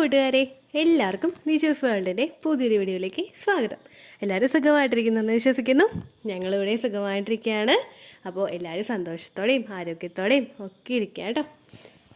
കൂട്ടുകാരെ, എല്ലാവർക്കും നിജൂസ് വേൾഡിൻ്റെ പുതിയൊരു വീഡിയോയിലേക്ക് സ്വാഗതം. എല്ലാവരും സുഖമായിട്ടിരിക്കുന്നെന്ന് വിശ്വസിക്കുന്നു. ഞങ്ങളിവിടെ സുഖമായിട്ടിരിക്കുകയാണ്. അപ്പോൾ എല്ലാവരും സന്തോഷത്തോടെയും ആരോഗ്യത്തോടെയും ഒക്കെ ഇരിക്കുക കേട്ടോ.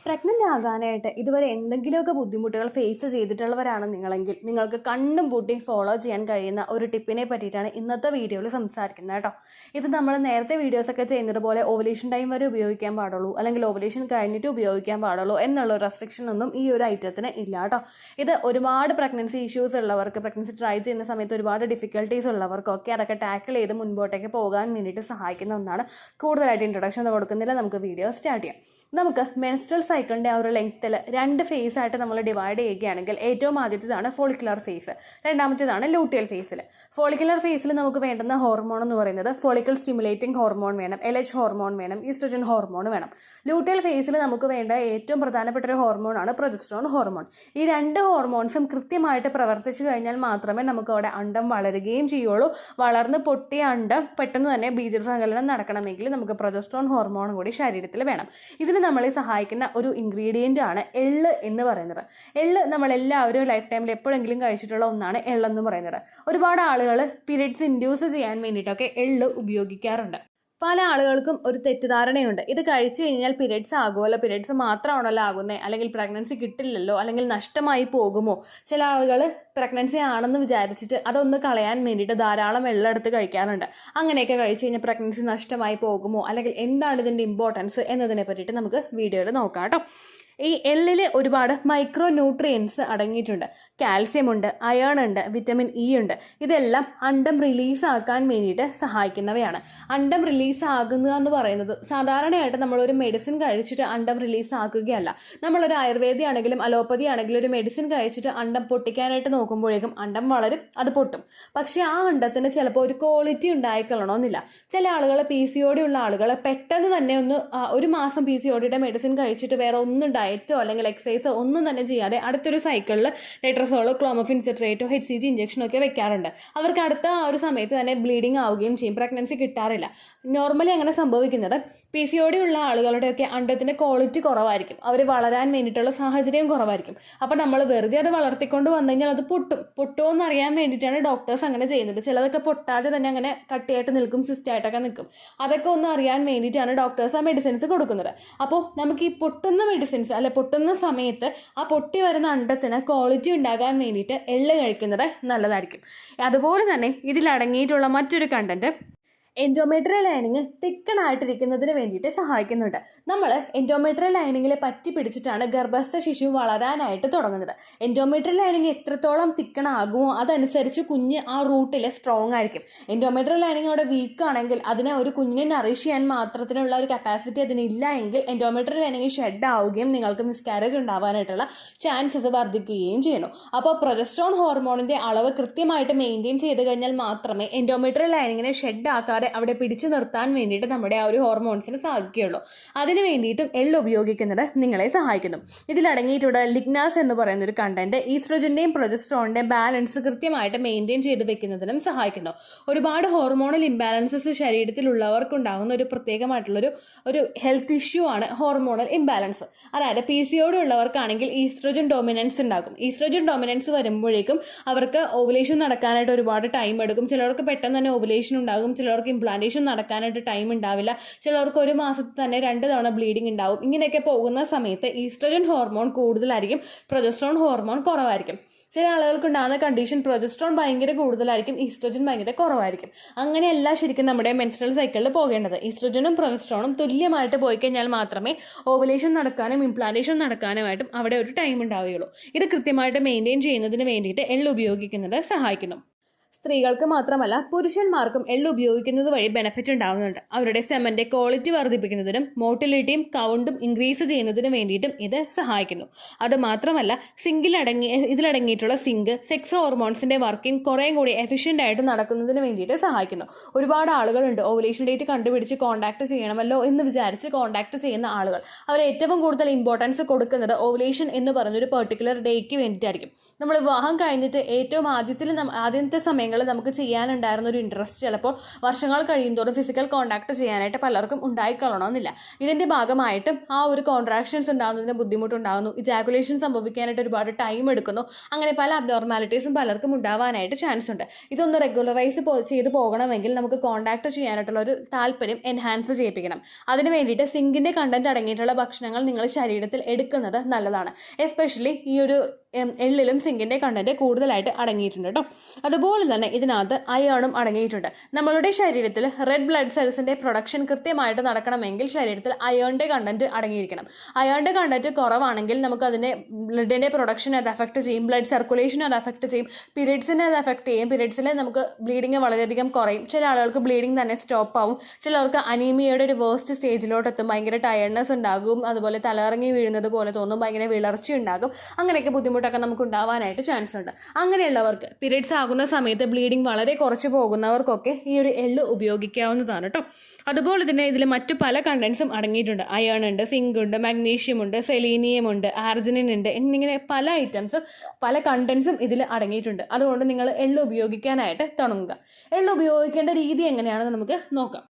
പ്രഗ്നൻ്റ് ആകാനായിട്ട് ഇതുവരെ എന്തെങ്കിലുമൊക്കെ ബുദ്ധിമുട്ടുകൾ ഫേസ് ചെയ്തിട്ടുള്ളവരാണ് നിങ്ങളെങ്കിൽ നിങ്ങൾക്ക് കണ്ണും പൂട്ടി ഫോളോ ചെയ്യാൻ കഴിയുന്ന ഒരു ടിപ്പിനെ പറ്റിയിട്ടാണ് ഇന്നത്തെ വീഡിയോയിൽ സംസാരിക്കുന്നത് കേട്ടോ. ഇത് നമ്മൾ നേരത്തെ വീഡിയോസൊക്കെ ചെയ്യുന്നത് പോലെ ഓവുലേഷൻ ടൈം വരെ ഉപയോഗിക്കാൻ പാടുള്ളൂ, അല്ലെങ്കിൽ ഓവുലേഷൻ കഴിഞ്ഞിട്ട് ഉപയോഗിക്കാൻ പാടുള്ളൂ എന്നുള്ള റെസ്ട്രിക്ഷൻ ഒന്നും ഈ ഒരു ഐറ്റത്തിന് ഇല്ല കേട്ടോ. ഇത് ഒരുപാട് പ്രഗ്നൻസി ഇഷ്യൂസ് ഉള്ളവർക്ക്, പ്രഗ്നൻസി ട്രൈ ചെയ്യുന്ന സമയത്ത് ഒരുപാട് ഡിഫിക്കൽട്ടീസ് ഉള്ളവർക്കൊക്കെ അതൊക്കെ ടാക്കിൾ ചെയ്ത് മുൻപോട്ടേക്ക് പോകാൻ വേണ്ടിയിട്ട് സഹായിക്കുന്ന ഒന്നാണ്. കൂടുതലായിട്ട് ഇൻട്രൊഡക്ഷൻ കൊടുക്കുന്നില്ല, നമുക്ക് വീഡിയോ സ്റ്റാർട്ട് ചെയ്യാം. നമുക്ക് മെൻസ്ട്രൽ സൈക്കിളിൻ്റെ ആ ഒരു ലെങ്ത്തിൽ 2 ഫേസ് ആയിട്ട് നമ്മൾ ഡിവൈഡ് ചെയ്യുകയാണെങ്കിൽ ഏറ്റവും ആദ്യത്തേതാണ് ഫോളിക്കുലർ ഫേസ്, രണ്ടാമത്തേതാണ് ലൂട്ടിയൽ ഫേസിൽ. ഫോളിക്കുലർ ഫേസിൽ നമുക്ക് വേണ്ടുന്ന ഹോർമോൺ എന്ന് പറയുന്നത് ഫോളിക്കൽ സ്റ്റിമുലേറ്റിംഗ് ഹോർമോൺ വേണം, LH ഹോർമോൺ വേണം, ഈസ്ട്രജൻ ഹോർമോൺ വേണം. ലൂട്ടിയൽ ഫേസിൽ നമുക്ക് വേണ്ട ഏറ്റവും പ്രധാനപ്പെട്ട ഒരു ഹോർമോണാണ് പ്രൊജസ്ട്രോൺ ഹോർമോൺ. ഈ 2 ഹോർമോൺസും കൃത്യമായിട്ട് പ്രവർത്തിച്ചു കഴിഞ്ഞാൽ മാത്രമേ നമുക്ക് അവിടെ അണ്ടം വളരുകയും ചെയ്യുള്ളൂ. വളർന്ന് പൊട്ടിയ അണ്ടം പെട്ടെന്ന് തന്നെ ബീജസങ്കലനം നടക്കണമെങ്കിൽ നമുക്ക് പ്രൊജസ്ട്രോൺ ഹോർമോൺ കൂടി ശരീരത്തിൽ വേണം. ഇതിന് നമ്മളെ സഹായിക്കുന്ന ഒരു ഇൻഗ്രീഡിയൻ്റ് ആണ് എള്ള് എന്ന് പറയുന്നത്. എള്ള് നമ്മളെല്ലാവരും ലൈഫ് ടൈമിൽ എപ്പോഴെങ്കിലും കഴിച്ചിട്ടുള്ള ഒന്നാണ് എള്ളെന്ന് പറയുന്നത്. ഒരുപാട് ആളുകൾ പീരിയഡ്സ് ഇൻഡ്യൂസ് ചെയ്യാൻ വേണ്ടിയിട്ടൊക്കെ എള്ള് ഉപയോഗിക്കാറുണ്ട്. പല ആളുകൾക്കും ഒരു തെറ്റിദ്ധാരണയുണ്ട്, ഇത് കഴിച്ചു കഴിഞ്ഞാൽ പീരിയഡ്സ് ആകുമല്ലോ, പീരിയഡ്സ് മാത്രമാണല്ലോ ആകുന്നത്, അല്ലെങ്കിൽ പ്രഗ്നൻസി കിട്ടില്ലല്ലോ, അല്ലെങ്കിൽ നഷ്ടമായി പോകുമോ. ചില ആളുകൾ പ്രഗ്നൻസി ആണെന്ന് വിചാരിച്ചിട്ട് അതൊന്ന് കളയാൻ വേണ്ടിയിട്ട് ധാരാളം വെള്ളം എടുത്ത് കഴിക്കാറുണ്ട്. അങ്ങനെയൊക്കെ കഴിച്ചു കഴിഞ്ഞാൽ പ്രഗ്നൻസി നഷ്ടമായി പോകുമോ, അല്ലെങ്കിൽ എന്താണ് ഇതിൻ്റെ ഇമ്പോർട്ടൻസ് എന്നതിനെ പറ്റിയിട്ട് നമുക്ക് വീഡിയോയിൽ നോക്കാം കേട്ടോ. ഈ എള്ളിൽ ഒരുപാട് മൈക്രോ ന്യൂട്രിയൻസ് അടങ്ങിയിട്ടുണ്ട്. കാൽസ്യം ഉണ്ട്, അയേൺ ഉണ്ട്, വിറ്റമിൻ ഇ ഉണ്ട്. ഇതെല്ലാം അണ്ടം റിലീസാക്കാൻ വേണ്ടിയിട്ട് സഹായിക്കുന്നവയാണ്. അണ്ടം റിലീസ് ആകുക എന്ന് പറയുന്നത് സാധാരണയായിട്ട് നമ്മളൊരു മെഡിസിൻ കഴിച്ചിട്ട് അണ്ടം റിലീസ് ആക്കുകയല്ല. നമ്മളൊരു ആയുർവേദി ആണെങ്കിലും അലോപ്പതി ആണെങ്കിലും ഒരു മെഡിസിൻ കഴിച്ചിട്ട് അണ്ടം പൊട്ടിക്കാനായിട്ട് നോക്കുമ്പോഴേക്കും അണ്ടം വളരും, അത് പൊട്ടും. പക്ഷേ ആ അണ്ടത്തിന് ചിലപ്പോൾ ഒരു ക്വാളിറ്റി ഉണ്ടായിക്കൊള്ളണമെന്നില്ല. ചില ആളുകൾ PCOD ഉള്ള ആളുകൾ പെട്ടെന്ന് തന്നെ ഒരു മാസം PCODയുടെ മെഡിസിൻ കഴിച്ചിട്ട് വേറെ ഒന്നും ഡയറ്റോ അല്ലെങ്കിൽ എക്സസൈസോ ഒന്നും തന്നെ ചെയ്യാതെ അടുത്തൊരു സൈക്കിളിൽ ലെട്രസോളോ ക്ലോമഫിൻ സിട്രേറ്റോ HCG ഇഞ്ചക്ഷനോ ഒക്കെ വെക്കാറുണ്ട്. അവർക്ക് അടുത്ത ആ ഒരു സമയത്ത് തന്നെ ബ്ലീഡിങ് ആവുകയും ചെയ്യും, പ്രഗ്നൻസി കിട്ടാറില്ല. നോർമലി അങ്ങനെ സംഭവിക്കുന്നത് PCOD ഉള്ള ആളുകളുടെയൊക്കെ അണ്ടത്തിൻ്റെ ക്വാളിറ്റി കുറവായിരിക്കും, അവർ വളരാൻ വേണ്ടിയിട്ടുള്ള സാഹചര്യം കുറവായിരിക്കും. അപ്പോൾ നമ്മൾ വെറുതെ അത് വളർത്തിക്കൊണ്ട് വന്നു കഴിഞ്ഞാൽ അത് പൊട്ടുമോ എന്നറിയാൻ വേണ്ടിയിട്ടാണ് ഡോക്ടേഴ്സ് അങ്ങനെ ചെയ്യുന്നത്. ചിലതൊക്കെ പൊട്ടാതെ തന്നെ അങ്ങനെ കട്ടിയായിട്ട് നിൽക്കും, സിസ്റ്റായിട്ടൊക്കെ നിൽക്കും. അതൊക്കെ ഒന്ന് അറിയാൻ വേണ്ടിയിട്ടാണ് ഡോക്ടേഴ്സ് ആ മെഡിസിൻസ് കൊടുക്കുന്നത്. അപ്പോൾ നമുക്ക് ഈ പൊട്ടുന്ന മെഡിസിൻസ് അല്ലെ പൊട്ടുന്ന സമയത്ത് ആ പൊട്ടി വരുന്ന അണ്ടത്തിന് ക്വാളിറ്റി ഉണ്ടാകാൻ വേണ്ടിയിട്ട് എള്ള് കഴിക്കുന്നത് നല്ലതായിരിക്കും. അതുപോലെ തന്നെ ഇതിൽ അടങ്ങിയിട്ടുള്ള മറ്റൊരു കണ്ടന്റ് എൻഡോമെട്രിയൽ ലൈനിങ് തിക്കണായിട്ടിരിക്കുന്നതിന് വേണ്ടിയിട്ട് സഹായിക്കുന്നുണ്ട്. നമ്മൾ എൻഡോമെട്രിയൽ ലൈനിങ്ങിൽ പറ്റി പിടിച്ചിട്ടാണ് ഗർഭസ്ഥ ശിശു വളരാനായിട്ട് തുടങ്ങുന്നത്. എൻഡോമെട്രിയൽ ലൈനിങ് എത്രത്തോളം തിക്കണാകുമോ അതനുസരിച്ച് കുഞ്ഞ് ആ റൂട്ടിൽ സ്ട്രോങ് ആയിരിക്കും. എൻഡോമെട്രിയൽ ലൈനിങ് അവിടെ വീക്ക് ആണെങ്കിൽ അതിനെ ഒരു കുഞ്ഞിനെ നറിഷ് ചെയ്യാൻ മാത്രത്തിനുള്ള ഒരു കപ്പാസിറ്റി അതിനില്ല എങ്കിൽ എൻഡോമെട്രിയൽ ലൈനിങ് ഷെഡ് ആവുകയും നിങ്ങൾക്ക് മിസ്കാരേജ് ഉണ്ടാവാനായിട്ടുള്ള ചാൻസസ് വർദ്ധിക്കുകയും ചെയ്യുന്നു. അപ്പോൾ പ്രൊജസ്ട്രോൺ ഹോർമോണിൻ്റെ അളവ് കൃത്യമായിട്ട് മെയിൻറ്റെയിൻ ചെയ്ത് കഴിഞ്ഞാൽ മാത്രമേ എൻഡോമെട്രിയൽ ലൈനിങ്ങിനെ ഷെഡ് ആക്കാതെ അവിടെ പിടിച്ചു നിർത്താൻ വേണ്ടിയിട്ട് നമ്മുടെ ആ ഒരു ഹോർമോൺസിന് സാധിക്കുകയുള്ളൂ. അതിന് വേണ്ടിയിട്ടും എള്ള് ഉപയോഗിക്കുന്നത് നിങ്ങളെ സഹായിക്കുന്നു. ഇതിലടങ്ങിയിട്ടുള്ള ലിഗ്നാസ് എന്ന് പറയുന്ന ഒരു കണ്ടന്റ് ഈസ്ട്രോജന്റെയും പ്രൊജസ്ട്രോണിന്റെയും ബാലൻസ് കൃത്യമായിട്ട് മെയിൻറ്റെയിൻ ചെയ്ത് വെക്കുന്നതിനും സഹായിക്കുന്നു. ഒരുപാട് ഹോർമോണൽ ഇംബാലൻസസ് ശരീരത്തിലുള്ളവർക്കുണ്ടാകുന്ന ഒരു പ്രത്യേകമായിട്ടുള്ളൊരു ഹെൽത്ത് ഇഷ്യൂ ആണ് ഹോർമോണൽ ഇംബാലൻസ്. അതായത് PCOD ഉള്ളവർക്കാണെങ്കിൽ ഈസ്ട്രോജൻ ഡോമിനൻസ് ഉണ്ടാകും. ഈസ്ട്രോജൻ ഡോമിനൻസ് വരുമ്പോഴേക്കും അവർക്ക് ഓവുലേഷൻ നടക്കാനായിട്ട് ഒരുപാട് ടൈം എടുക്കും. ചിലർക്ക് പെട്ടെന്ന് തന്നെ ഓവുലേഷൻ ഉണ്ടാകും, ചിലർക്ക് ഇംപ്ലാന്റേഷൻ നടക്കാനായിട്ട് ടൈം ഉണ്ടാവില്ല, ചിലർക്ക് ഒരു മാസത്തിൽ തന്നെ 2 തവണ ബ്ലീഡിങ് ഉണ്ടാവും. ഇങ്ങനെയൊക്കെ പോകുന്ന സമയത്ത് ഈസ്ട്രോജൻ ഹോർമോൺ കൂടുതലായിരിക്കും, പ്രൊജസ്ട്രോൺ ഹോർമോൺ കുറവായിരിക്കും. ചില ആളുകൾക്ക് ഉണ്ടാകുന്ന കണ്ടീഷൻ പ്രൊജസ്ട്രോൺ ഭയങ്കര കൂടുതലായിരിക്കും, ഈസ്ട്രോജൻ ഭയങ്കര കുറവായിരിക്കും. അങ്ങനെയല്ല ശരിക്കും നമ്മുടെ മെൻസ്ട്രൽ സൈക്കിളിൽ പോകേണ്ടത്. ഈസ്ട്രോജനും പ്രൊജസ്ട്രോണും തുല്യമായിട്ട് പോയി കഴിഞ്ഞാൽ മാത്രമേ ഓവുലേഷൻ നടക്കാനും ഇംപ്ലാന്റേഷൻ നടക്കാനുമായിട്ടും അവിടെ ഒരു ടൈം ഉണ്ടാവുകയുള്ളൂ. ഇത് കൃത്യമായിട്ട് മെയിൻറ്റെയിൻ ചെയ്യുന്നതിന് വേണ്ടിയിട്ട് എള്ള് ഉപയോഗിക്കുന്നത് സഹായിക്കുന്നു. സ്ത്രീകൾക്ക് മാത്രമല്ല പുരുഷന്മാർക്കും എള്ള് ഉപയോഗിക്കുന്നത് വഴി ബെനിഫിറ്റ് ഉണ്ടാവുന്നുണ്ട്. അവരുടെ സെമന്റെ ക്വാളിറ്റി വർദ്ധിപ്പിക്കുന്നതിനും മോട്ടിലിറ്റിയും കൗണ്ടും ഇൻക്രീസ് ചെയ്യുന്നതിന് വേണ്ടിയിട്ടും ഇത് സഹായിക്കുന്നു. അതുമാത്രമല്ല ഇതിലടങ്ങിയിട്ടുള്ള സിങ്ക് സെക്സ് ഹോർമോൺസിന്റെ വർക്കിംഗ് കുറേയും കൂടി എഫിഷ്യൻ്റ് ആയിട്ട് നടക്കുന്നതിന് വേണ്ടിയിട്ട് സഹായിക്കുന്നു. ഒരുപാട് ആളുകളുണ്ട് ഓവുലേഷൻ ഡേറ്റ് കണ്ടുപിടിച്ച് കോൺടാക്ട് ചെയ്യണമല്ലോ എന്ന് വിചാരിച്ച് കോൺടാക്ട് ചെയ്യുന്ന ആളുകൾ. അവർ ഏറ്റവും കൂടുതൽ ഇമ്പോർട്ടൻസ് കൊടുക്കുന്നത് ഓവുലേഷൻ എന്ന് പറഞ്ഞൊരു പെർട്ടിക്കുലർ ഡേക്ക് വേണ്ടിയിട്ടായിരിക്കും. നമ്മൾ വിവാഹം കഴിഞ്ഞിട്ട് ഏറ്റവും ആദ്യത്തെ സമയം സമയങ്ങളിൽ നമുക്ക് ചെയ്യാനുണ്ടായിരുന്ന ഒരു ഇൻട്രസ്റ്റ് ചിലപ്പോൾ വർഷങ്ങൾ കഴിയുന്തോറും ഫിസിക്കൽ കോൺടാക്ട് ചെയ്യാനായിട്ട് പലർക്കും ഉണ്ടായിക്കൊള്ളണമെന്നില്ല. ഇതിൻ്റെ ഭാഗമായിട്ടും ആ ഒരു കോൺട്രാക്ഷൻസ് ഉണ്ടാകുന്നതിന് ബുദ്ധിമുട്ടുണ്ടാകുന്നു, ഇജാക്കുലേഷൻ സംഭവിക്കാനായിട്ട് ഒരുപാട് ടൈം എടുക്കുന്നു. അങ്ങനെ പല അബ്നോർമാലിറ്റീസും പലർക്കും ഉണ്ടാവാനായിട്ട് ചാൻസ് ഉണ്ട്. ഇതൊന്ന് റെഗുലറൈസ് ചെയ്ത് പോകണമെങ്കിൽ നമുക്ക് കോൺടാക്ട് ചെയ്യാനായിട്ടുള്ള ഒരു താല്പര്യം എൻഹാൻസ് ചെയ്യിപ്പിക്കണം. അതിന് വേണ്ടിയിട്ട് സിങ്കിൻ്റെ കണ്ടന്റ് അടങ്ങിയിട്ടുള്ള ഭക്ഷണങ്ങൾ നിങ്ങൾ ശരീരത്തിൽ എടുക്കുന്നത് നല്ലതാണ്. എസ്പെഷ്യലി ഈ ഒരു എള്ളിലും സിങ്കിൻ്റെ കണ്ടന്റ് കൂടുതലായിട്ട് അടങ്ങിയിട്ടുണ്ട് കേട്ടോ. അതുപോലെ തന്നെ ഇതിനകത്ത് അയേണും അടങ്ങിയിട്ടുണ്ട്. നമ്മളുടെ ശരീരത്തിൽ റെഡ് ബ്ലഡ് സെൽസിൻ്റെ പ്രൊഡക്ഷൻ കൃത്യമായിട്ട് നടക്കണമെങ്കിൽ ശരീരത്തിൽ അയേണിൻ്റെ കണ്ടന്റ് അടങ്ങിയിരിക്കണം. അയേണിൻ്റെ കണ്ടന്റ് കുറവാണെങ്കിൽ നമുക്ക് അതിനെ ബ്ലഡിൻ്റെ പ്രൊഡക്ഷൻ അത് അഫക്റ്റ് ചെയ്യും, ബ്ലഡ് സർക്കുലേഷൻ അത് അഫക്റ്റ് ചെയ്യും, പീരിയഡ്സിനെ അത് അഫക്റ്റ് ചെയ്യും. പീരിയഡ്സിൽ നമുക്ക് ബ്ലീഡിങ് വളരെയധികം കുറയും. ചില ആളുകൾക്ക് ബ്ലീഡിങ് തന്നെ സ്റ്റോപ്പ് ആവും. ചിലർക്ക് അനീമിയയുടെ ഒരു വേസ്റ്റ് സ്റ്റേജിലോട്ട് എത്തും, ഭയങ്കര ടയർഡ്നെസ് ഉണ്ടാകും, അതുപോലെ തലകറങ്ങി വീഴുന്നത് പോലെ തോന്നും, ഭയങ്കര വിളർച്ച ഉണ്ടാകും. അങ്ങനെയൊക്കെ ബുദ്ധിമുട്ടൊക്കെ നമുക്ക് ഉണ്ടാവാനായിട്ട് ചാൻസ് ഉണ്ട്. അങ്ങനെയുള്ളവർക്ക് പീരിയഡ്സ് ആകുന്ന സമയത്ത് ബ്ലീഡിങ് വളരെ കുറച്ച് പോകുന്നവർക്കൊക്കെ ഈ ഒരു എള്ള് ഉപയോഗിക്കാവുന്നതാണ് കേട്ടോ. അതുപോലെ തന്നെ ഇതിൽ മറ്റു പല കണ്ടൻസും അടങ്ങിയിട്ടുണ്ട്. അയൺ ഉണ്ട്, സിങ്ക് ഉണ്ട്, മാഗ്നീഷ്യം ഉണ്ട്, സെലീനിയം ഉണ്ട്, ആർജിനിൻ ഉണ്ട്, എന്നിങ്ങനെ പല ഐറ്റംസും പല കണ്ടൻസും ഇതിൽ അടങ്ങിയിട്ടുണ്ട്. അതുകൊണ്ട് നിങ്ങൾ എള്ള് ഉപയോഗിക്കാനായിട്ട് തുടങ്ങുക. എള്ള് ഉപയോഗിക്കേണ്ട രീതി എങ്ങനെയാണെന്ന് നമുക്ക് നോക്കാം.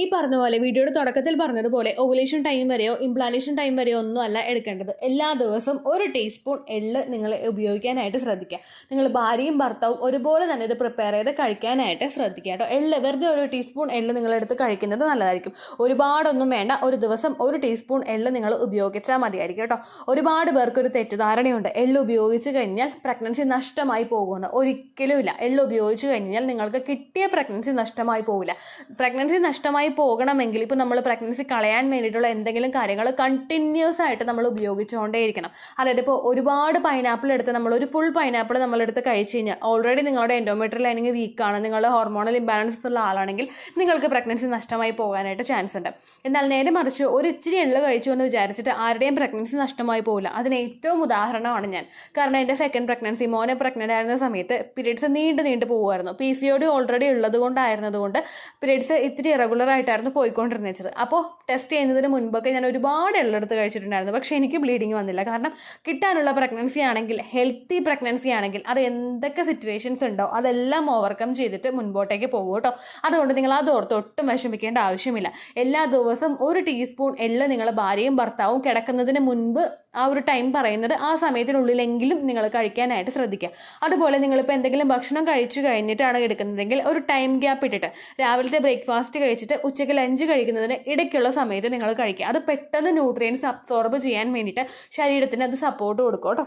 ഈ പറഞ്ഞ പോലെ വീഡിയോയുടെ തുടക്കത്തിൽ പറഞ്ഞതുപോലെ ഓവുലേഷൻ ടൈം വരെയോ ഇംപ്ലാന്റേഷൻ ടൈം വരെയോ ഒന്നും അല്ല എടുക്കേണ്ടത്. എല്ലാ ദിവസവും 1 ടീസ്പൂൺ എള്ള് നിങ്ങൾ ഉപയോഗിക്കാനായിട്ട് ശ്രദ്ധിക്കുക. നിങ്ങൾ ഭാര്യയും ഭർത്താവും ഒരുപോലെ തന്നെ ഇത് പ്രിപ്പയർ ചെയ്ത് കഴിക്കാനായിട്ട് ശ്രദ്ധിക്കുക കേട്ടോ. എള്ള് വെറുതെ 1 ടീസ്പൂൺ എള്ള് നിങ്ങളെടുത്ത് കഴിക്കുന്നത് നല്ലതായിരിക്കും. ഒരുപാടൊന്നും വേണ്ട, ഒരു ദിവസം 1 ടീസ്പൂൺ എള്ള് നിങ്ങൾ ഉപയോഗിച്ചാൽ മതിയായിരിക്കും കേട്ടോ. ഒരുപാട് പേർക്കൊരു തെറ്റിദ്ധാരണയുണ്ട്, എള്ള് ഉപയോഗിച്ച് കഴിഞ്ഞാൽ പ്രഗ്നൻസി നഷ്ടമായി പോകുമെന്ന്. ഒരിക്കലുമില്ല. എള്ള് ഉപയോഗിച്ച് കഴിഞ്ഞാൽ നിങ്ങൾക്ക് കിട്ടിയ പ്രഗ്നൻസി നഷ്ടമായി പോകില്ല. പ്രഗ്നൻസി നഷ്ടമായി പോകണമെങ്കിൽ ഇപ്പോൾ നമ്മൾ പ്രഗ്നൻസി കളയാൻ വേണ്ടിയിട്ടുള്ള എന്തെങ്കിലും കാര്യങ്ങൾ കണ്ടിന്യൂസ് ആയിട്ട് നമ്മൾ ഉപയോഗിച്ചുകൊണ്ടേയിരിക്കണം. അതായത് ഇപ്പോൾ ഒരുപാട് പൈനാപ്പിൾ എടുത്ത് ഒരു ഫുൾ പൈനാപ്പിൾ നമ്മളെടുത്ത് കഴിച്ചു കഴിഞ്ഞാൽ ഓൾറെഡി നിങ്ങളുടെ എൻഡോമെട്രിയൽ ലൈനിങ് വീക്കാണ്, നിങ്ങളുടെ ഹോർമോണൽ ഇംബാലൻസ് ഉള്ള ആളാണെങ്കിൽ നിങ്ങൾക്ക് പ്രഗ്നൻസി നഷ്ടമായി പോകാനായിട്ട് ചാൻസ് ഉണ്ട്. എന്നാൽ നേരെ മറിച്ച് ഒരു ഇച്ചിരി എള്ള് കഴിച്ചു എന്ന് വിചാരിച്ചിട്ട് ആരുടെയും പ്രഗ്നൻസി നഷ്ടമായി പോകില്ല. അതിന് ഏറ്റവും ഉദാഹരണമാണ് ഞാൻ. കാരണം എൻ്റെ സെക്കൻഡ് പ്രഗ്നൻസി, മോനെ പ്രഗ്നൻ്റ് ആയിരുന്ന സമയത്ത് പീരിയഡ്സ് നീണ്ടു പോകുമായിരുന്നു. PCOD ഓൾറെഡി ഉള്ളത് കൊണ്ടായിരുന്നതുകൊണ്ട് പീരിയഡ്സ് ഇത്തിരി ഇറഗുലർ ആയിട്ടായിരുന്നു പോയിക്കൊണ്ടിരുന്നത്. അപ്പോൾ ടെസ്റ്റ് ചെയ്യുന്നതിന് മുൻപൊക്കെ ഞാൻ ഒരുപാട് എള്ളെടുത്ത് കഴിച്ചിട്ടുണ്ടായിരുന്നു. പക്ഷേ എനിക്ക് ബ്ലീഡിങ് വന്നില്ല. കാരണം കിട്ടാനുള്ള പ്രഗ്നൻസി ആണെങ്കിൽ, ഹെൽത്തി പ്രഗ്നൻസി ആണെങ്കിൽ അത് എന്തൊക്കെ സിറ്റുവേഷൻസ് ഉണ്ടോ അതെല്ലാം ഓവർകം ചെയ്തിട്ട് മുൻപോട്ടേക്ക് പോകും കേട്ടോ. അതുകൊണ്ട് നിങ്ങൾ അതോർത്ത് ഒട്ടും വിഷമിക്കേണ്ട ആവശ്യമില്ല. എല്ലാ ദിവസവും 1 ടീസ്പൂൺ എള്ള് നിങ്ങൾ ഭാര്യയും ഭർത്താവും കിടക്കുന്നതിന് മുൻപ് ആ ഒരു ടൈം പറയുന്നത് ആ സമയത്തിനുള്ളിലെങ്കിലും നിങ്ങൾ കഴിക്കാനായിട്ട് ശ്രദ്ധിക്കുക. അതുപോലെ നിങ്ങളിപ്പോൾ എന്തെങ്കിലും ഭക്ഷണം കഴിച്ചു കഴിഞ്ഞിട്ടാണ് എടുക്കുന്നതെങ്കിൽ ഒരു ടൈം ഗ്യാപ്പ് ഇട്ടിട്ട് രാവിലത്തെ ബ്രേക്ക്ഫാസ്റ്റ് കഴിച്ചിട്ട് ഉച്ചയ്ക്ക് ലഞ്ച് കഴിക്കുന്നതിന് ഇടയ്ക്കുള്ള സമയത്ത് നിങ്ങൾ കഴിക്കുക. അത് പെട്ടെന്ന് ന്യൂട്രിയൻസ് അബ്സോർബ് ചെയ്യാൻ വേണ്ടിയിട്ട് ശരീരത്തിന് അത് സപ്പോർട്ട് കൊടുക്കും കേട്ടോ.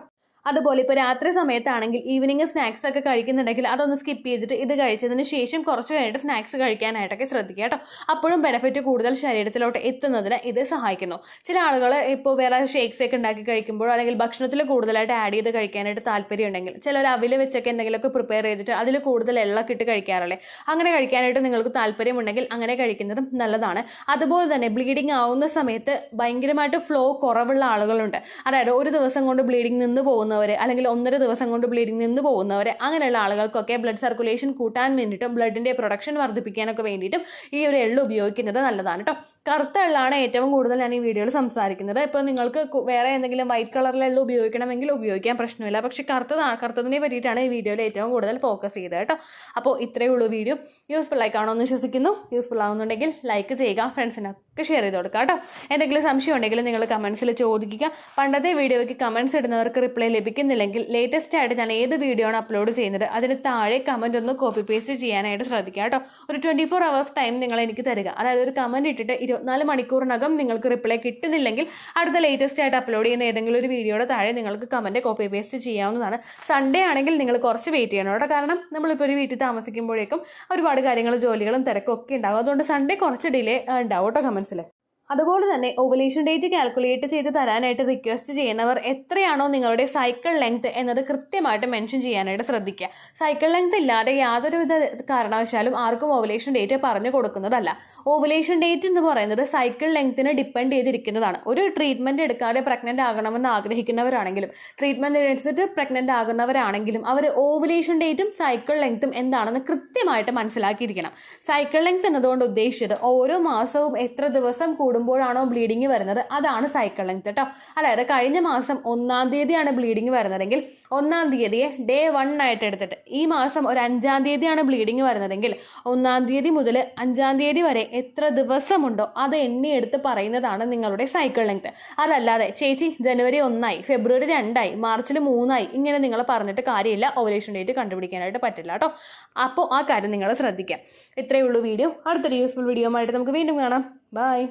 അതുപോലെ ഇപ്പോൾ രാത്രി സമയത്താണെങ്കിൽ ഈവനിങ് സ്നാക്സ് ഒക്കെ കഴിക്കുന്നുണ്ടെങ്കിൽ അതൊന്ന് സ്കിപ്പ് ചെയ്തിട്ട് ഇത് കഴിച്ചതിന് ശേഷം കുറച്ച് കഴിഞ്ഞിട്ട് സ്നാക്സ് കഴിക്കാനായിട്ടൊക്കെ ശ്രദ്ധിക്കുക കേട്ടോ. അപ്പോഴും ബെനിഫിറ്റ് കൂടുതൽ ശരീരത്തിലോട്ട് എത്തുന്നതിന് ഇത് സഹായിക്കുന്നു. ചില ആളുകൾ ഇപ്പോൾ വേറെ ഷേക്സ് ഒക്കെ ഉണ്ടാക്കി കഴിക്കുമ്പോഴോ അല്ലെങ്കിൽ ഭക്ഷണത്തിൽ കൂടുതലായിട്ട് ആഡ് ചെയ്ത് കഴിക്കാനായിട്ട് താല്പര്യം ഉണ്ടെങ്കിൽ ചിലർ അവിൽ വെച്ചൊക്കെ എന്തെങ്കിലുമൊക്കെ പ്രിപ്പയർ ചെയ്തിട്ട് അതിൽ കൂടുതൽ എള്ളൊക്കെ ഇട്ട് കഴിക്കാറില്ലേ, അങ്ങനെ കഴിക്കാനായിട്ട് നിങ്ങൾക്ക് താല്പര്യമുണ്ടെങ്കിൽ അങ്ങനെ കഴിക്കുന്നതും നല്ലതാണ്. അതുപോലെ തന്നെ ബ്ലീഡിങ് ആവുന്ന സമയത്ത് ഭയങ്കരമായിട്ട് ഫ്ലോ കുറവുള്ള ആളുകളുണ്ട്. അതായത് ഒരു ദിവസം കൊണ്ട് ബ്ലീഡിങ് നിന്ന് പോകുന്ന അല്ലെങ്കിൽ 1.5 ദിവസം കൊണ്ട് ബ്ലീഡിങ് നിന്ന് പോകുന്നവർ, അങ്ങനെയുള്ള ആളുകൾക്കൊക്കെ ബ്ലഡ് സർക്കുലേഷൻ കൂട്ടാൻ വേണ്ടിയിട്ടും ബ്ലഡിൻ്റെ പ്രൊഡക്ഷൻ വർദ്ധിപ്പിക്കാനൊക്കെ വേണ്ടിയിട്ടും ഈ ഒരു എള്ള് ഉപയോഗിക്കുന്നത് നല്ലതാണ് കേട്ടോ. കറുത്ത എള്ളാണ് ഏറ്റവും കൂടുതൽ ഞാൻ ഈ വീഡിയോയിൽ സംസാരിക്കുന്നത്. ഇപ്പോൾ നിങ്ങൾക്ക് വേറെ എന്തെങ്കിലും വൈറ്റ് കളറിലെ എള്ള് ഉപയോഗിക്കണമെങ്കിൽ ഉപയോഗിക്കാൻ പ്രശ്നമില്ല. പക്ഷേ കറുത്തതിനെ പറ്റിയിട്ടാണ് ഈ വീഡിയോയിൽ ഏറ്റവും കൂടുതൽ ഫോക്കസ് ചെയ്തത് കേട്ടോ. അപ്പോൾ ഇത്രയേ ഉള്ളൂ വീഡിയോ. യൂസ്ഫുൾ ആയി കാണുമെന്ന് വിശ്വസിക്കുന്നു. യൂസ്ഫുൾ ആവുന്നുണ്ടെങ്കിൽ ലൈക്ക് ചെയ്യുക, ഫ്രണ്ട്സിനൊക്കെ ഷെയർ ചെയ്ത് കൊടുക്കുക കേട്ടോ. എന്തെങ്കിലും സംശയം ഉണ്ടെങ്കിൽ നിങ്ങൾ കമൻസിൽ ചോദിക്കുക. പണ്ടത്തെ വീഡിയോയ്ക്ക് കമൻസ് ഇടുന്നവർക്ക് റിപ്ലൈ ലഭിക്കുന്നില്ലെങ്കിൽ ലേറ്റസ്റ്റ് ആയിട്ട് ഞാൻ ഏത് വീഡിയോ ആണ് അപ്ലോഡ് ചെയ്യുന്നത് അതിന് താഴെ കമൻറ്റ് ഒന്ന് കോപ്പി പേസ്റ്റ് ചെയ്യാനായിട്ട് ശ്രദ്ധിക്കുക കേട്ടോ. ഒരു 24 hours ടൈം നിങ്ങൾ എനിക്ക് തരിക. അതായത് ഒരു കമൻറ്റ് ഇട്ടിട്ട് 24 മണിക്കൂറിനകം നിങ്ങൾക്ക് റിപ്ലൈ കിട്ടുന്നില്ലെങ്കിൽ അടുത്ത ലേറ്റസ്റ്റ് ആയിട്ട് അപ്ലോഡ് ചെയ്യുന്ന ഏതെങ്കിലും ഒരു വീഡിയോയുടെ താഴെ നിങ്ങൾക്ക് കമൻറ്റ് കോപ്പി പേസ്റ്റ് ചെയ്യാവുന്നതാണ്. സൺഡേ ആണെങ്കിൽ നിങ്ങൾ കുറച്ച് വെയിറ്റ് ചെയ്യണം കേട്ടോ. കാരണം നമ്മളിപ്പോൾ ഒരു വീട്ടിൽ താമസിക്കുമ്പോഴേക്കും ഒരുപാട് കാര്യങ്ങൾ, ജോലികളും തിരക്കും ഒക്കെ ഉണ്ടാകും. അതുകൊണ്ട് സൺഡേ കുറച്ച് ഡിലേ ഉണ്ടാവും കേട്ടോ കമൻസിൽ. അതുപോലെ തന്നെ ഓവുലേഷൻ ഡേറ്റ് കാൽക്കുലേറ്റ് ചെയ്ത് തരാനായിട്ട് റിക്വസ്റ്റ് ചെയ്യുന്നവർ എത്രയാണോ നിങ്ങളുടെ സൈക്കിൾ ലെങ്ത് എന്നത് കൃത്യമായിട്ട് മെൻഷൻ ചെയ്യാനായിട്ട് ശ്രദ്ധിക്കുക. സൈക്കിൾ ലെങ്ത് ഇല്ലാതെ യാതൊരുവിധ കാരണവശാലും ആർക്കും ഓവുലേഷൻ ഡേറ്റ് പറഞ്ഞു കൊടുക്കുന്നതല്ല. ഓവുലേഷൻ ഡേറ്റ് എന്ന് പറയുന്നത് സൈക്കിൾ ലെങ്ത്തിനെ ഡിപ്പെൻഡ് ചെയ്തിരിക്കുന്നതാണ്. ഒരു ട്രീറ്റ്മെൻറ്റ് എടുക്കാതെ പ്രഗ്നൻ്റ് ആകണമെന്ന് ആഗ്രഹിക്കുന്നവരാണെങ്കിലും ട്രീറ്റ്മെൻറ്റ് എടുത്തിട്ട് പ്രഗ്നൻ്റ് ആകുന്നവരാണെങ്കിലും അവർ ഓവുലേഷൻ ഡേറ്റും സൈക്കിൾ ലെങ്ത്തും എന്താണെന്ന് കൃത്യമായിട്ട് മനസ്സിലാക്കിയിരിക്കണം. സൈക്കിൾ ലെങ്ത് എന്നതുകൊണ്ട് ഉദ്ദേശിച്ചത് ഓരോ മാസവും എത്ര ദിവസം കൂടുമ്പോഴാണോ ബ്ലീഡിങ് വരുന്നത് അതാണ് സൈക്കിൾ ലെങ്ത് കേട്ടോ. അതായത് കഴിഞ്ഞ മാസം 1-ാം തീയതിയാണ് ബ്ലീഡിങ് വരുന്നതെങ്കിൽ 1-ാം തീയതിയെ ഡേ 1 ആയിട്ട് എടുത്തിട്ട് ഈ മാസം ഒരു 5-ാം തീയതിയാണ് ബ്ലീഡിങ് വരുന്നതെങ്കിൽ 1-ാം തീയതി മുതൽ 5-ാം തീയതി വരെ എത്ര ദിവസമുണ്ടോ അത് എണ്ണിയെടുത്ത് പറയുന്നതാണ് നിങ്ങളുടെ സൈക്കിൾ ലെങ്ത്. അതല്ലാതെ ചേച്ചി ജനുവരി 1-ആയി, ഫെബ്രുവരി 2-ആയി, മാർച്ചിൽ 3-ആയി ഇങ്ങനെ നിങ്ങൾ പറഞ്ഞിട്ട് കാര്യമില്ല. ഓവുലേഷൻ ഡേറ്റ് കണ്ടുപിടിക്കാനായിട്ട് പറ്റില്ല കേട്ടോ. അപ്പോൾ ആ കാര്യം നിങ്ങൾ ശ്രദ്ധിക്കുക. ഇത്രയേ ഉള്ളൂ വീഡിയോ. അടുത്തൊരു യൂസ്ഫുൾ വീഡിയോ ആയിട്ട് നമുക്ക് വീണ്ടും കാണാം. ബൈ.